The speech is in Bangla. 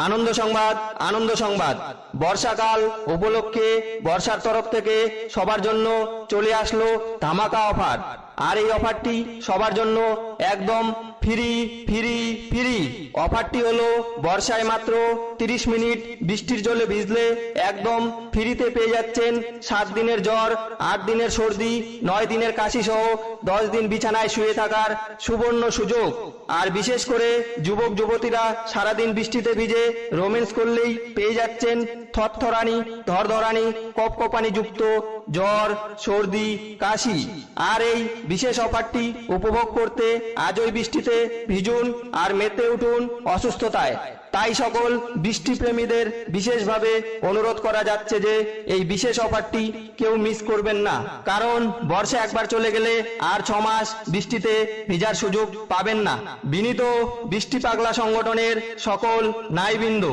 আনন্দ সংবাদ, আনন্দ সংবাদ। বর্ষাকাল উপলক্ষে বর্ষার তরফ থেকে সবার জন্য চলে আসলো ধামাকা অফার। আর এই অফারটি সবার জন্য একদম ফ্রি ফ্রি ফ্রি। অফারটি হলো বর্ষায় মাত্র 30 মিনিট বৃষ্টির জলে ভিজলে একদম ফ্রিতে পেয়ে যাচ্ছেন 7 দিনের জ্বর, 8 দিনের সর্দি, 9 দিনের কাশি সহ 10 দিন বিছানায় শুয়ে থাকার সুবর্ণ সুযোগ। আর বিশেষ করে যুবক যুবতীরা সারাদিন বৃষ্টিতে ভিজে রোম্যান্স করলেই পেয়ে যাচ্ছেন থরথরানি, ধরধরানি, কপকপানি যুক্ত জ্বর, সর্দি, কাশি। আর এই বিশেষ অফারটি উপভোগ করতে আজই বৃষ্টিতে ভিজুন আর মেতে উঠুন অসুস্থতায়। তাই সকল বৃষ্টিপ্রেমীদের বিশেষভাবে অনুরোধ করা যাচ্ছে যে এই বিশেষ অফারটি কেউ মিস করবেন না, কারণ বর্ষা একবার চলে গেলে আর 6 মাস বৃষ্টিতে ভিজার সুযোগ পাবেন না। বিনীত বৃষ্টি পাগলা সংগঠনের সকল নাইবৃন্দ।